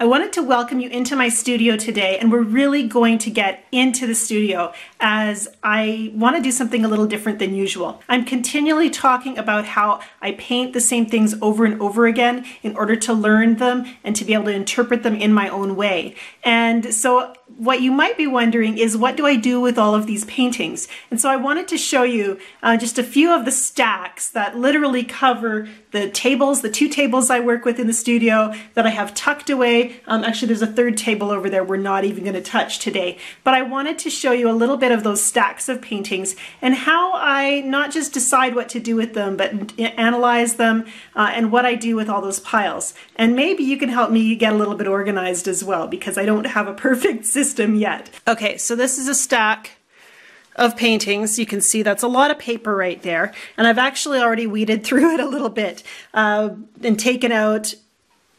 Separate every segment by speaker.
Speaker 1: I wanted to welcome you into my studio today, and we're really going to get into the studio as I want to do something a little different than usual. I'm continually talking about how I paint the same things over and over again in order to learn them and to be able to interpret them in my own way. And so what you might be wondering is, what do I do with all of these paintings? And so I wanted to show you just a few of the stacks that literally cover the tables, the two tables I work with in the studio that I have tucked away. Actually, there's a third table over there we're not even going to touch today. But I wanted to show you a little bit of those stacks of paintings and how I not just decide what to do with them, but analyze them and what I do with all those piles. And maybe you can help me get a little bit organized as well, because I don't have a perfect system yet. Okay, so this is a stack of paintings. You can see that's a lot of paper right there, and I've actually already weeded through it a little bit and taken out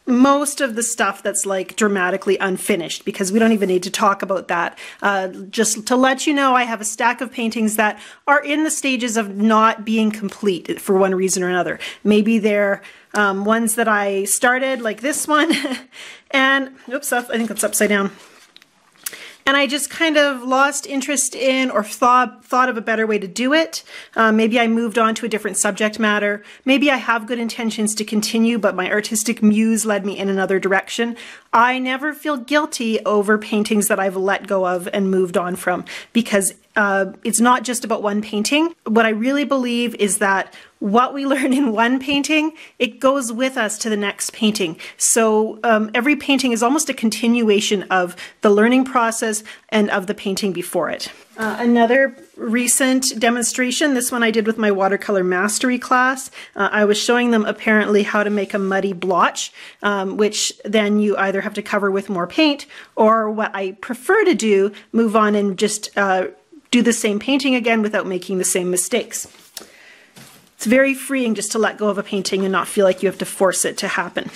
Speaker 1: most of the stuff that's like dramatically unfinished, because we don't even need to talk about that. Just to let you know, I have a stack of paintings that are in the stages of not being complete for one reason or another. Maybe they're ones that I started, like this one, and oops, I think that's upside down. And I just kind of lost interest in, or thought of a better way to do it. Maybe I moved on to a different subject matter. Maybe I have good intentions to continue, but my artistic muse led me in another direction. I never feel guilty over paintings that I've let go of and moved on from, because it's not just about one painting. What I really believe is that what we learn in one painting, it goes with us to the next painting. So every painting is almost a continuation of the learning process and of the painting before it. Another recent demonstration, this one I did with my watercolor mastery class. I was showing them apparently how to make a muddy blotch, which then you either have to cover with more paint, or what I prefer to do, move on and just do the same painting again without making the same mistakes. It's very freeing just to let go of a painting and not feel like you have to force it to happen.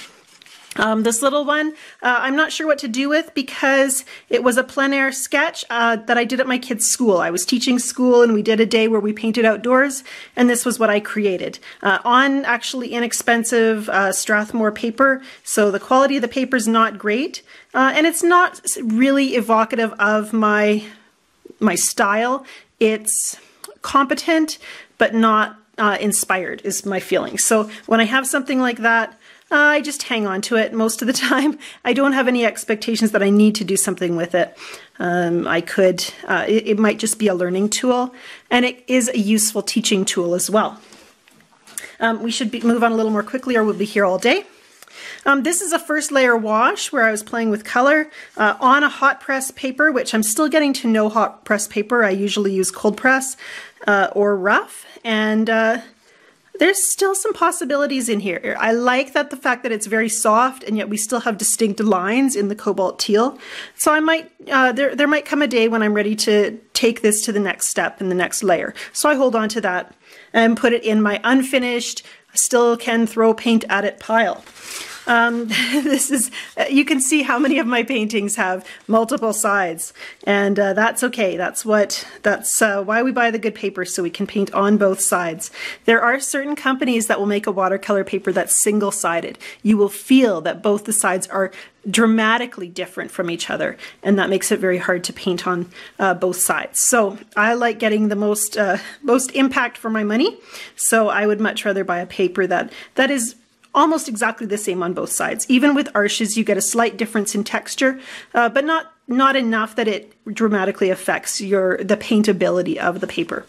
Speaker 1: This little one, I'm not sure what to do with, because it was a plein air sketch that I did at my kids' school. I was teaching school and we did a day where we painted outdoors, and this was what I created. On actually inexpensive Strathmore paper, so the quality of the paper is not great, and it's not really evocative of my style. It's competent, but not inspired is my feeling. So when I have something like that, I just hang on to it most of the time. I don't have any expectations that I need to do something with it. It might just be a learning tool, and it is a useful teaching tool as well. We should move on a little more quickly, or we'll be here all day. This is a first layer wash where I was playing with color on a hot press paper, which I'm still getting to know hot press paper. I usually use cold press or rough, and there's still some possibilities in here. I like the fact that it's very soft, and yet we still have distinct lines in the cobalt teal. So I might, there might come a day when I'm ready to take this to the next step in the next layer. So I hold on to that and put it in my unfinished, still can throw paint at it pile. This is, you can see how many of my paintings have multiple sides, and that's okay. That's why we buy the good paper, so we can paint on both sides. There are certain companies that will make a watercolor paper that's single-sided. You will feel that both the sides are dramatically different from each other, and that makes it very hard to paint on both sides. So I like getting the most impact for my money, so I would much rather buy a paper that is almost exactly the same on both sides. Even with Arches, you get a slight difference in texture, but not enough that it dramatically affects the paintability of the paper.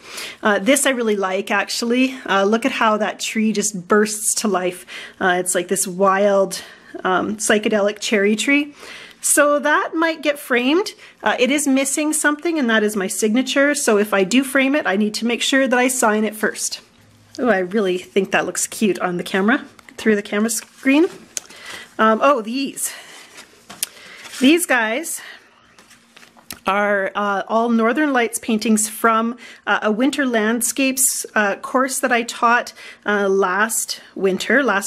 Speaker 1: This I really like, actually. Look at how that tree just bursts to life. It's like this wild psychedelic cherry tree. So that might get framed. It is missing something, and that is my signature. So if I do frame it, I need to make sure that I sign it first. Oh, I really think that looks cute on the camera, through the camera screen. Oh, these guys are all Northern Lights paintings from a winter landscapes course that I taught last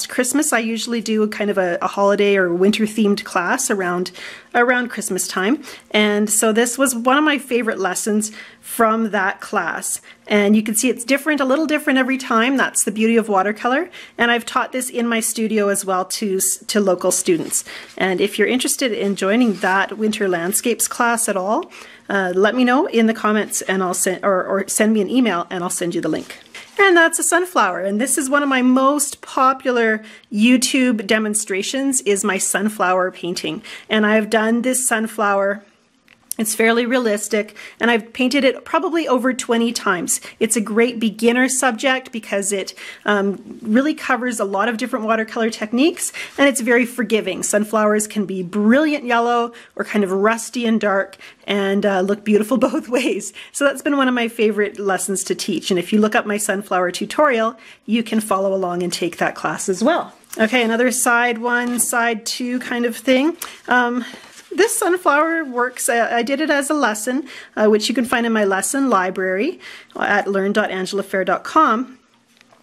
Speaker 1: Christmas. I usually do kind of a holiday or winter themed class around around Christmas time. And so this was one of my favorite lessons from that class. And you can see it's different, a little different every time. That's the beauty of watercolor. And I've taught this in my studio as well to local students. And if you're interested in joining that winter landscapes class at all, let me know in the comments, and I'll send, or send me an email and I'll send you the link. And that's a sunflower, and this is one of my most popular YouTube demonstrations, is my sunflower painting. And I've done this sunflower, it's fairly realistic, and I've painted it probably over 20 times. It's a great beginner subject because it really covers a lot of different watercolor techniques, and it's very forgiving. Sunflowers can be brilliant yellow or kind of rusty and dark, and look beautiful both ways. So that's been one of my favorite lessons to teach, and if you look up my sunflower tutorial, you can follow along and take that class as well. Okay, another side one, side two kind of thing. This sunflower works, I did it as a lesson, which you can find in my lesson library at learn.angelafehr.com.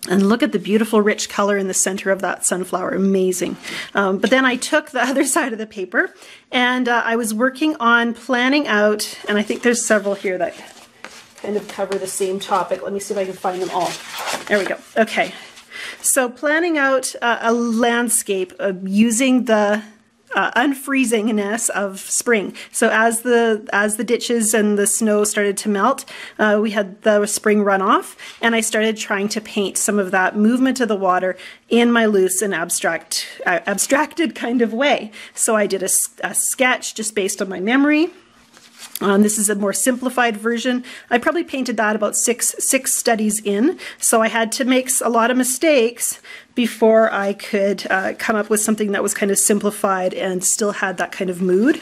Speaker 1: And look at the beautiful rich color in the center of that sunflower, amazing. But then I took the other side of the paper and I was working on planning out, and I think there's several here that kind of cover the same topic. Let me see if I can find them all. There we go, okay. So planning out a landscape using the unfreezingness of spring. So as the ditches and the snow started to melt, we had the spring runoff, and I started trying to paint some of that movement of the water in my loose and abstracted kind of way. So I did a sketch just based on my memory. This is a more simplified version. I probably painted that about six studies in, so I had to make a lot of mistakes before I could come up with something that was kind of simplified and still had that kind of mood.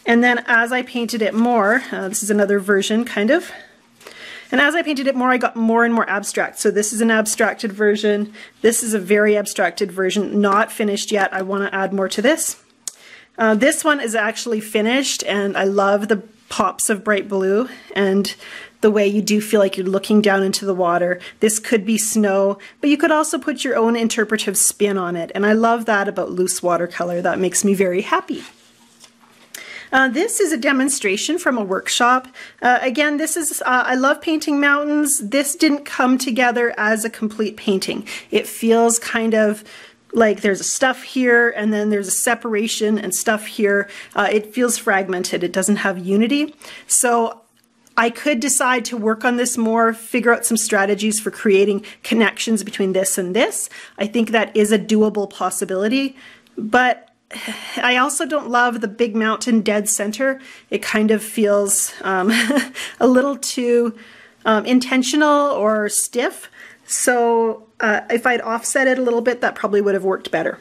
Speaker 1: And then as I painted it more, this is another version kind of, and as I painted it more, I got more and more abstract. So this is an abstracted version. This is a very abstracted version, not finished yet. I want to add more to this. This one is actually finished, and I love the pops of bright blue and the way you do feel like you're looking down into the water. This could be snow, but you could also put your own interpretive spin on it, and I love that about loose watercolor. That makes me very happy. This is a demonstration from a workshop. Again, this is, I love painting mountains. This didn't come together as a complete painting. It feels kind of like there's a stuff here and then there's a separation and stuff here. It feels fragmented. It doesn't have unity. So I could decide to work on this more, figure out some strategies for creating connections between this and this. I think that is a doable possibility, but I also don't love the big mountain dead center. It kind of feels a little too intentional or stiff. So if I'd offset it a little bit, that probably would have worked better.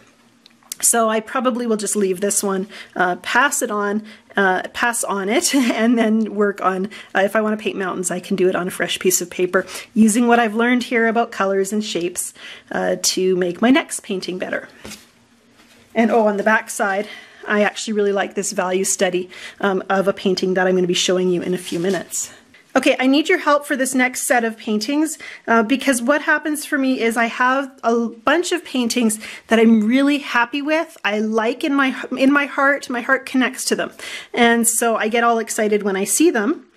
Speaker 1: So I probably will just leave this one, pass on it, and then work on, if I want to paint mountains, I can do it on a fresh piece of paper, using what I've learned here about colors and shapes to make my next painting better. And oh, on the back side, I actually really like this value study of a painting that I'm going to be showing you in a few minutes. Okay, I need your help for this next set of paintings because what happens for me is I have a bunch of paintings that I'm really happy with. I like in my heart connects to them. And so I get all excited when I see them.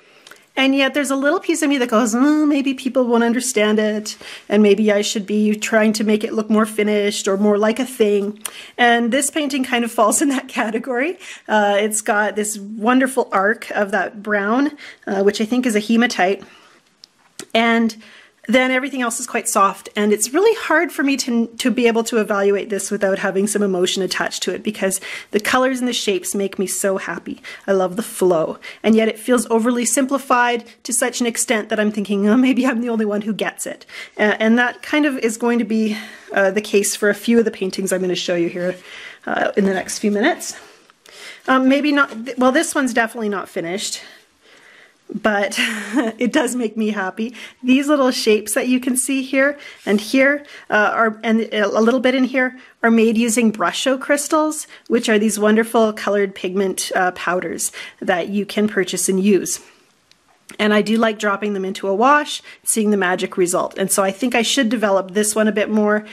Speaker 1: And yet there's a little piece of me that goes, oh, maybe people won't understand it, and maybe I should be trying to make it look more finished or more like a thing. And this painting kind of falls in that category. It's got this wonderful arc of that brown, which I think is a hematite. And then everything else is quite soft, and it's really hard for me to be able to evaluate this without having some emotion attached to it, because the colors and the shapes make me so happy. I love the flow, and yet it feels overly simplified to such an extent that I'm thinking, oh, maybe I'm the only one who gets it. And that kind of is going to be the case for a few of the paintings I'm going to show you here in the next few minutes. Maybe not, well, this one's definitely not finished, but it does make me happy. These little shapes that you can see here and here and a little bit in here are made using Brusho crystals, which are these wonderful colored pigment powders that you can purchase and use. And I do like dropping them into a wash, seeing the magic result. And so I think I should develop this one a bit more.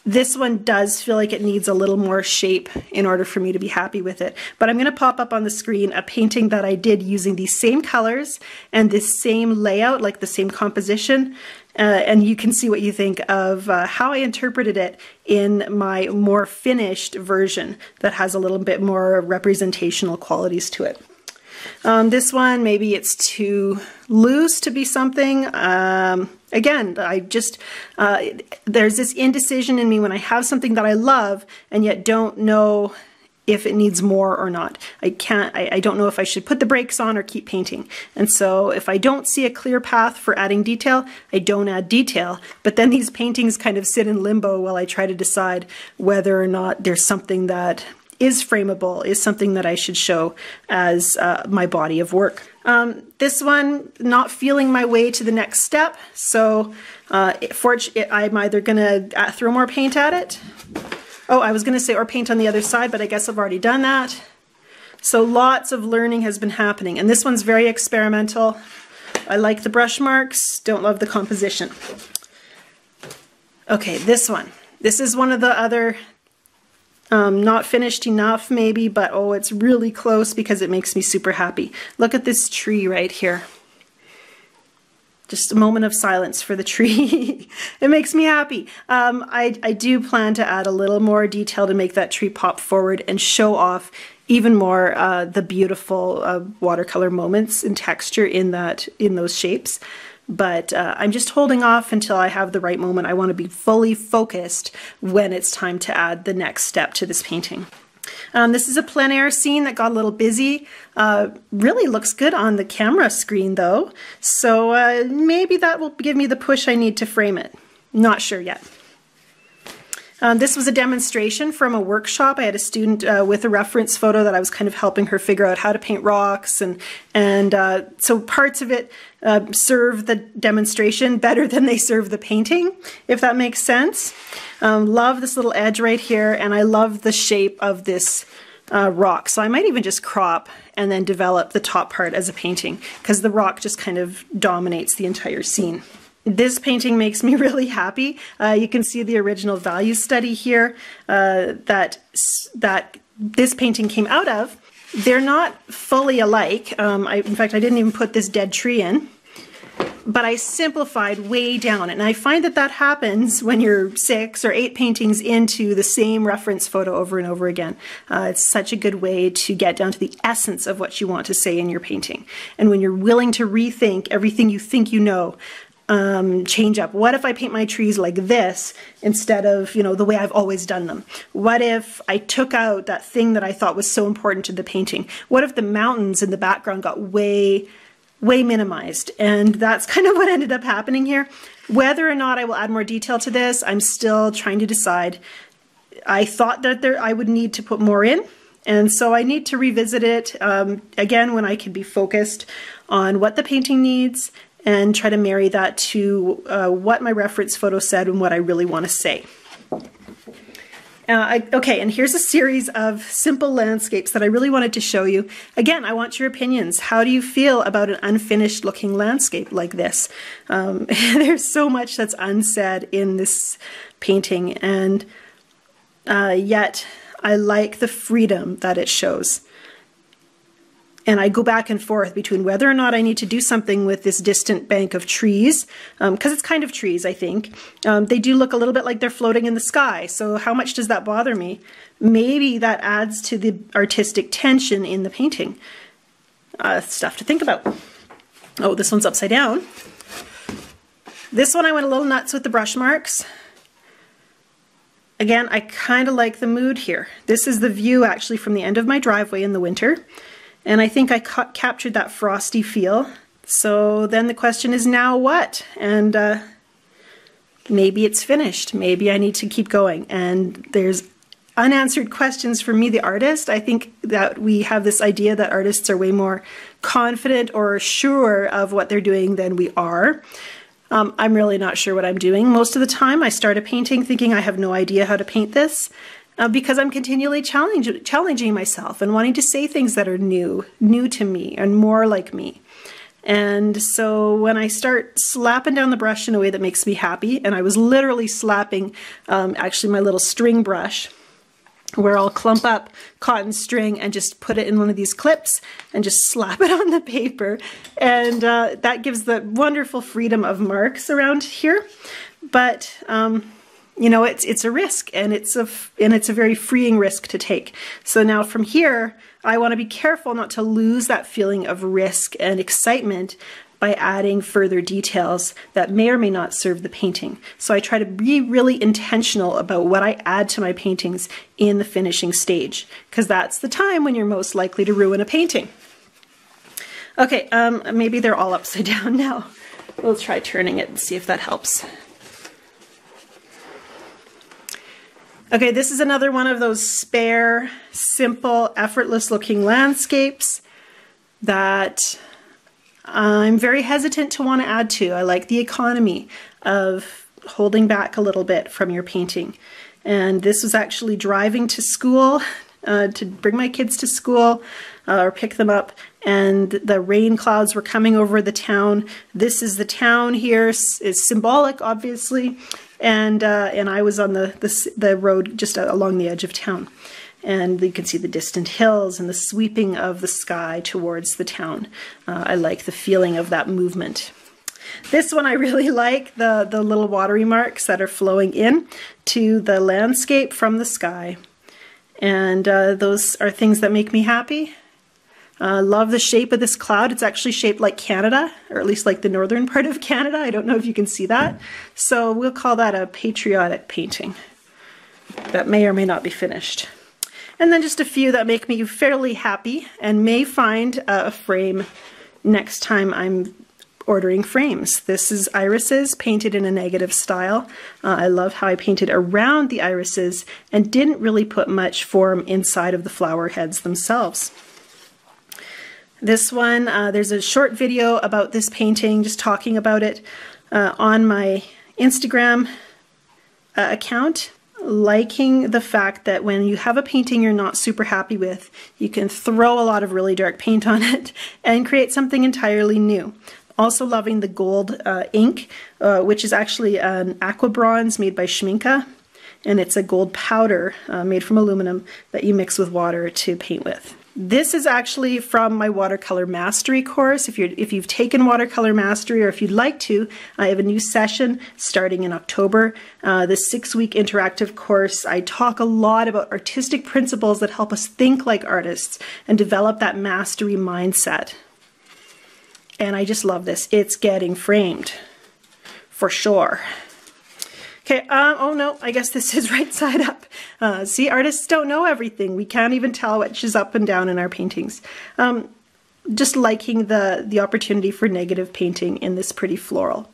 Speaker 1: This one does feel like it needs a little more shape in order for me to be happy with it. But I'm going to pop up on the screen a painting that I did using these same colors and this same layout, like the same composition. And you can see what you think of how I interpreted it in my more finished version that has a little bit more representational qualities to it. This one, maybe it's too loose to be something. Again, there's this indecision in me when I have something that I love and yet don't know if it needs more or not. I don't know if I should put the brakes on or keep painting. And so if I don't see a clear path for adding detail, I don't add detail. But then these paintings kind of sit in limbo while I try to decide whether or not there's something that is frameable, is something that I should show as my body of work. This one, not feeling my way to the next step, so I'm either going to throw more paint at it. Oh, I was going to say or paint on the other side, but I guess I've already done that. So lots of learning has been happening, and this one's very experimental. I like the brush marks, don't love the composition. Okay, this one. This is one of the other not finished enough maybe, but oh, it's really close because it makes me super happy. Look at this tree right here. Just a moment of silence for the tree. It makes me happy. I do plan to add a little more detail to make that tree pop forward and show off even more the beautiful watercolor moments and texture in those shapes. But I'm just holding off until I have the right moment. I want to be fully focused when it's time to add the next step to this painting. This is a plein air scene that got a little busy. Really looks good on the camera screen though, so maybe that will give me the push I need to frame it. Not sure yet. This was a demonstration from a workshop. I had a student with a reference photo that I was kind of helping her figure out how to paint rocks, and so parts of it serve the demonstration better than they serve the painting, if that makes sense. Love this little edge right here, and I love the shape of this rock. So I might even just crop and then develop the top part as a painting, because the rock just kind of dominates the entire scene. This painting makes me really happy. You can see the original value study here that this painting came out of. They're not fully alike. In fact, I didn't even put this dead tree in, but I simplified way down. And I find that that happens when you're 6 or 8 paintings into the same reference photo over and over again. It's such a good way to get down to the essence of what you want to say in your painting. And when you're willing to rethink everything you think you know, change up. What if I paint my trees like this instead of, you know, the way I've always done them? What if I took out that thing that I thought was so important to the painting? What if the mountains in the background got way minimized? And that's kind of what ended up happening here. Whether or not I will add more detail to this, I'm still trying to decide. I thought that I would need to put more in, and so I need to revisit it again when I can be focused on what the painting needs and try to marry that to what my reference photo said and what I really want to say. Okay, and here's a series of simple landscapes that I really wanted to show you. Again, I want your opinions. How do you feel about an unfinished looking landscape like this? There's so much that's unsaid in this painting, and yet I like the freedom that it shows. And I go back and forth between whether or not I need to do something with this distant bank of trees, because it's kind of trees, I think. They do look a little bit like they're floating in the sky, so how much does that bother me? Maybe that adds to the artistic tension in the painting. Stuff to think about. Oh, this one's upside down. This one I went a little nuts with the brush marks. Again, I kind of like the mood here. This is the view actually from the end of my driveway in the winter. And I think I captured that frosty feel. So then the question is, now what? And maybe it's finished. Maybe I need to keep going. And there's unanswered questions for me, the artist. I think that we have this idea that artists are way more confident or sure of what they're doing than we are. I'm really not sure what I'm doing. Most of the time I start a painting thinking I have no idea how to paint this. Because I'm continually challenging myself and wanting to say things that are new to me and more like me. And so when I start slapping down the brush in a way that makes me happy, and I was literally slapping actually my little string brush, where I'll clump up cotton string and just put it in one of these clips and just slap it on the paper. And that gives the wonderful freedom of marks around here. But you know, it's a risk, and it's a very freeing risk to take. So now from here, I want to be careful not to lose that feeling of risk and excitement by adding further details that may or may not serve the painting. So I try to be really intentional about what I add to my paintings in the finishing stage, because that's the time when you're most likely to ruin a painting. Okay, maybe they're all upside down now. We'll try turning it and see if that helps. Okay, this is another one of those spare, simple, effortless looking landscapes that I'm very hesitant to want to add to. I like the economy of holding back a little bit from your painting. And this was actually driving to school, to bring my kids to school or pick them up, and the rain clouds were coming over the town. This is the town here. It's symbolic, obviously. And I was on the road just along the edge of town. And you can see the distant hills and the sweeping of the sky towards the town. I like the feeling of that movement. This one I really like, the little watery marks that are flowing in to the landscape from the sky. And those are things that make me happy. Love the shape of this cloud. It's actually shaped like Canada, or at least like the northern part of Canada. I don't know if you can see that. So we'll call that a patriotic painting that may or may not be finished. And then just a few that make me fairly happy and may find a frame next time I'm ordering frames. This is irises painted in a negative style. I love how I painted around the irises and didn't really put much form inside of the flower heads themselves. This one, there's a short video about this painting, just talking about it on my Instagram account. Liking the fact that when you have a painting you're not super happy with, you can throw a lot of really dark paint on it and create something entirely new. Also loving the gold ink, which is actually an aqua bronze made by Schminke, and it's a gold powder made from aluminum that you mix with water to paint with. This is actually from my Watercolor Mastery course. If you've taken Watercolor Mastery, or if you'd like to, I have a new session starting in October. The 6-week interactive course, I talk a lot about artistic principles that help us think like artists and develop that mastery mindset. And I just love this. It's getting framed, for sure. Okay, oh no, I guess this is right side up. See, artists don't know everything. We can't even tell which is up and down in our paintings. Just liking the opportunity for negative painting in this pretty floral.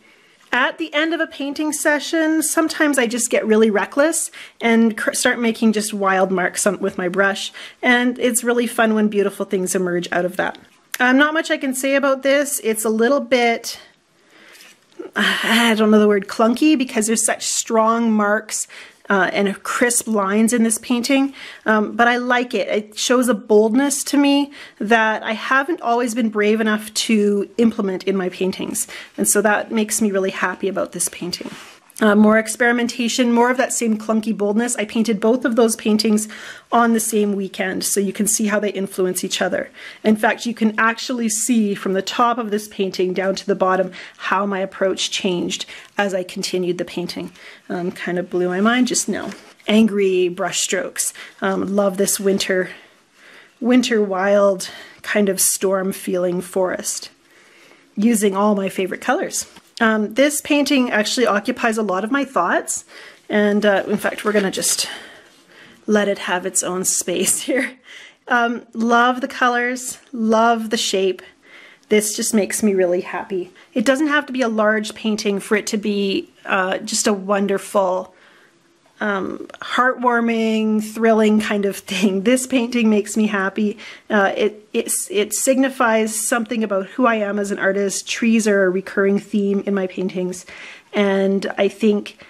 Speaker 1: At the end of a painting session, sometimes I just get really reckless and start making just wild marks with my brush. And it's really fun when beautiful things emerge out of that. Not much I can say about this. It's a little bit, I don't know the word, clunky, because there's such strong marks and crisp lines in this painting, but I like it. It shows a boldness to me that I haven't always been brave enough to implement in my paintings, and so that makes me really happy about this painting. More experimentation, more of that same clunky boldness. I painted both of those paintings on the same weekend, so you can see how they influence each other. In fact, you can actually see from the top of this painting down to the bottom how my approach changed as I continued the painting. Kind of blew my mind just now. Angry brush strokes. Love this winter wild kind of storm feeling forest, using all my favorite colors. This painting actually occupies a lot of my thoughts, and in fact we're going to just let it have its own space here. Love the colors, love the shape. This just makes me really happy. It doesn't have to be a large painting for it to be just a wonderful, heartwarming, thrilling kind of thing. This painting makes me happy. It signifies something about who I am as an artist. Trees are a recurring theme in my paintings, and I think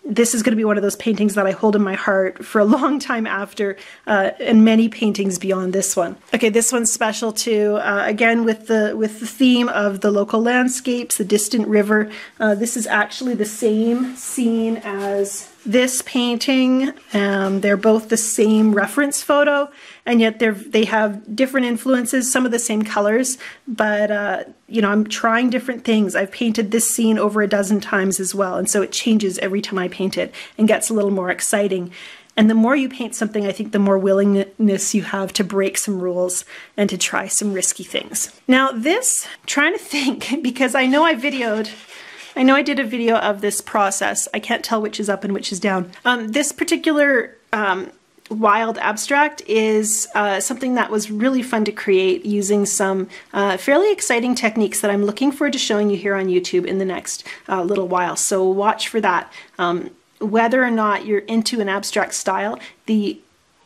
Speaker 1: this is going to be one of those paintings that I hold in my heart for a long time after, and many paintings beyond this one. Okay, this one's special too, again with the theme of the local landscapes, the distant river. This is actually the same scene as this painting. They're both the same reference photo, and yet they have different influences, some of the same colors, but you know, I'm trying different things. I've painted this scene over a dozen times as well, and so it changes every time I paint it and gets a little more exciting. And the more you paint something, I think the more willingness you have to break some rules and to try some risky things. Now this, I'm trying to think, because I know I did a video of this process. I can't tell which is up and which is down. This particular wild abstract is something that was really fun to create using some fairly exciting techniques that I'm looking forward to showing you here on YouTube in the next little while. So watch for that. Whether or not you're into an abstract style, the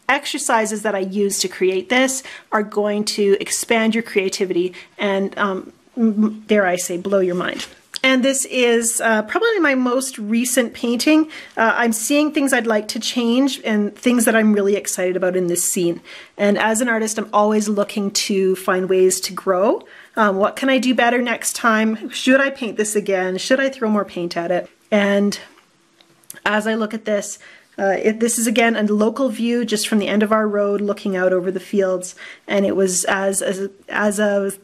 Speaker 1: exercises that I use to create this are going to expand your creativity and, dare I say, blow your mind. And this is probably my most recent painting. I'm seeing things I'd like to change and things that I'm really excited about in this scene. And as an artist, I'm always looking to find ways to grow. What can I do better next time? Should I paint this again? Should I throw more paint at it? And as I look at this, this is again a local view just from the end of our road looking out over the fields. And it was as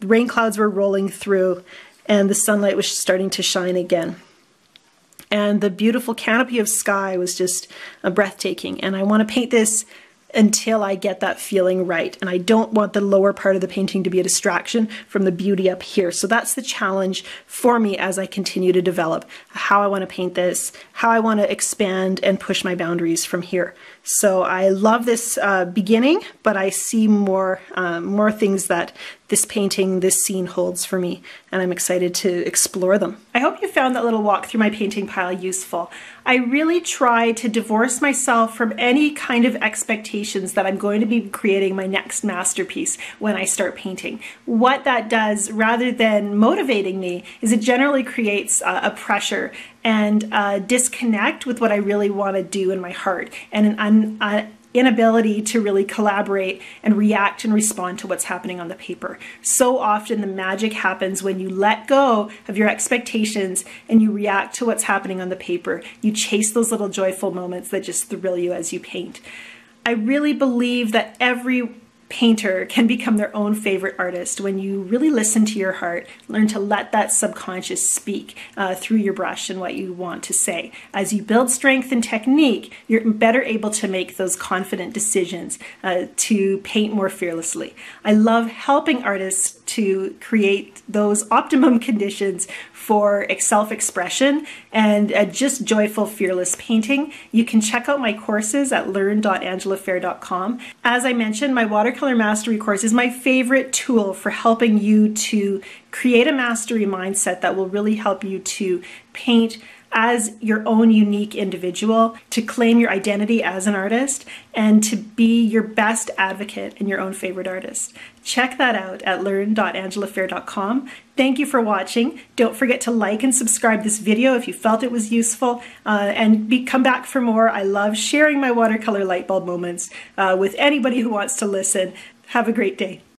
Speaker 1: rain clouds were rolling through and the sunlight was starting to shine again. And the beautiful canopy of sky was just breathtaking. And I want to paint this until I get that feeling right. And I don't want the lower part of the painting to be a distraction from the beauty up here. So that's the challenge for me as I continue to develop how I want to paint this, how I want to expand and push my boundaries from here. So I love this beginning, but I see more things that this painting, this scene holds for me, and I'm excited to explore them. I hope you found that little walk through my painting pile useful. I really try to divorce myself from any kind of expectations that I'm going to be creating my next masterpiece when I start painting. What that does, rather than motivating me, is it generally creates a pressure and a disconnect with what I really want to do in my heart, and an inability to really collaborate and react and respond to what's happening on the paper. So often the magic happens when you let go of your expectations and you react to what's happening on the paper. You chase those little joyful moments that just thrill you as you paint. I really believe that every painter can become their own favorite artist when you really listen to your heart, learn to let that subconscious speak through your brush and what you want to say. As you build strength and technique, you're better able to make those confident decisions to paint more fearlessly. I love helping artists to create those optimum conditions for self-expression and just joyful, fearless painting. You can check out my courses at learn.angelafehr.com. As I mentioned, my watercolor mastery course is my favorite tool for helping you to create a mastery mindset that will really help you to paint as your own unique individual, to claim your identity as an artist, and to be your best advocate and your own favorite artist. Check that out at learn.angelafehr.com. Thank you for watching. Don't forget to like and subscribe this video if you felt it was useful, and come back for more. I love sharing my watercolor light bulb moments with anybody who wants to listen. Have a great day.